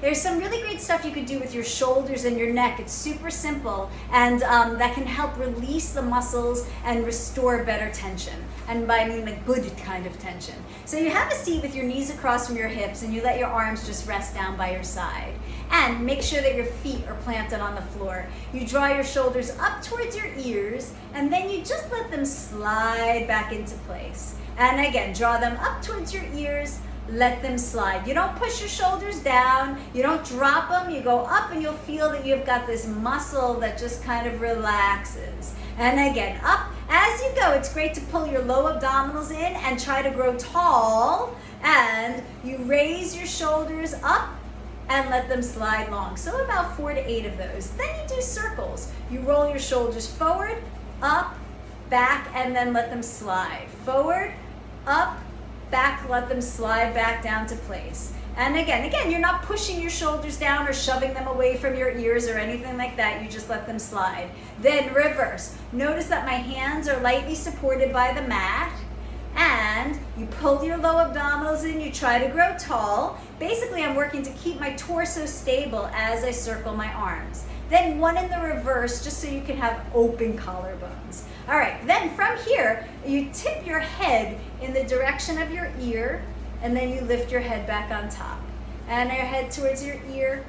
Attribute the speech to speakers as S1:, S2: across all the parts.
S1: there's some really great stuff you could do with your shoulders and your neck. It's super simple, and that can help release the muscles and restore better tension. And by I mean a good kind of tension. So you have a seat with your knees across from your hips, and you let your arms just rest down by your side. And make sure that your feet are planted on the floor. You draw your shoulders up towards your ears, and then you just let them slide back into place. And again, draw them up towards your ears, let them slide. You don't push your shoulders down, you don't drop them, you go up and you'll feel that you've got this muscle that just kind of relaxes. And again, up. As you go, it's great to pull your low abdominals in and try to grow tall. And you raise your shoulders up and let them slide long. So about 4 to 8 of those. Then you do circles. You roll your shoulders forward, up, back, and then let them slide. Forward, up, back, let them slide back down to place. And again, you're not pushing your shoulders down or shoving them away from your ears or anything like that. You just let them slide. Then reverse. Notice that my hands are lightly supported by the mat. And you pull your low abdominals in, you try to grow tall. Basically, I'm working to keep my torso stable as I circle my arms. Then one in the reverse, just so you can have open collarbones. All right, then from here, you tip your head in the direction of your ear, and then you lift your head back on top. And your head towards your ear,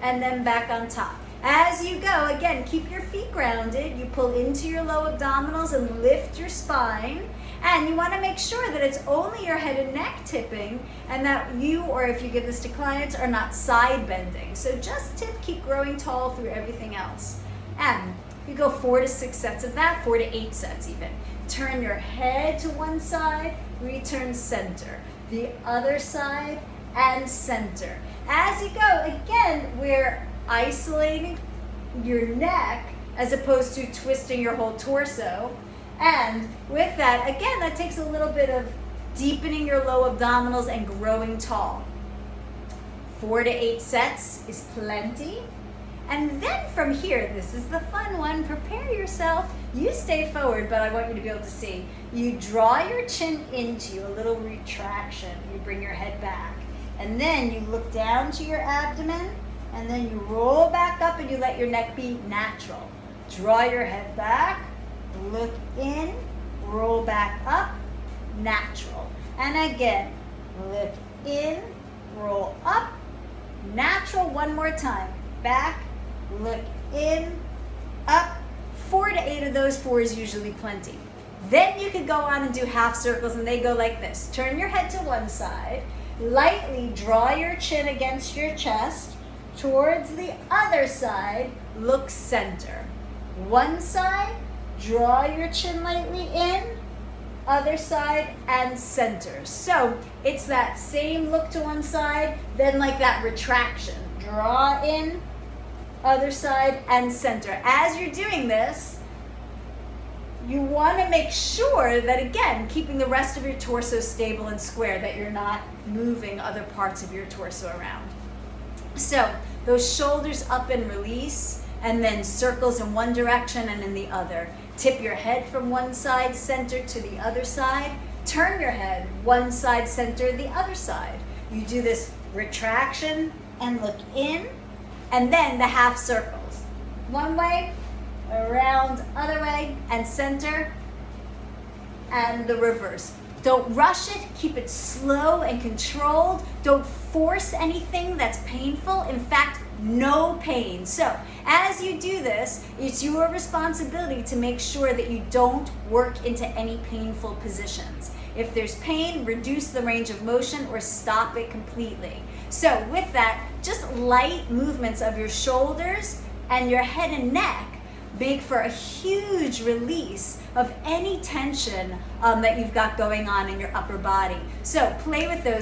S1: and then back on top. As you go, again, keep your feet grounded. You pull into your low abdominals and lift your spine. And you want to make sure that it's only your head and neck tipping, and that you, or if you give this to clients, are not side bending. So just tip, keep growing tall through everything else. And you go 4 to 6 sets of that, 4 to 8 sets even. Turn your head to one side, return center. The other side and center. As you go, again, we're isolating your neck as opposed to twisting your whole torso. And with that, again, that takes a little bit of deepening your low abdominals and growing tall. 4 to 8 sets is plenty. And then from here, this is the fun one, prepare yourself. You stay forward, but I want you to be able to see. You draw your chin into you, a little retraction. You bring your head back. And then you look down to your abdomen, and then you roll back up and you let your neck be natural. Draw your head back, look in, roll back up, natural. And again, look in, roll up, natural. One more time. Back, look in, up. 4 to 8 of those. 4 is usually plenty. Then you could go on and do half circles, and they go like this. Turn your head to one side, lightly draw your chin against your chest, towards the other side, look center. One side, draw your chin lightly in, other side, and center. So it's that same look to one side, then like that retraction. Draw in, other side, and center. As you're doing this, you want to make sure that, again, keeping the rest of your torso stable and square, that you're not moving other parts of your torso around. So those shoulders up and release, and then circles in one direction and in the other. Tip your head from one side, center to the other side. Turn your head one side, center, the other side. You do this retraction and look in, and then the half circles. One way, around, other way, and center, and the reverse. Don't rush it, keep it slow and controlled. Don't force anything that's painful. In fact, no pain. So as you do this, it's your responsibility to make sure that you don't work into any painful positions. If there's pain, reduce the range of motion or stop it completely. So with that, just light movements of your shoulders and your head and neck make for a huge release of any tension that you've got going on in your upper body. So play with those.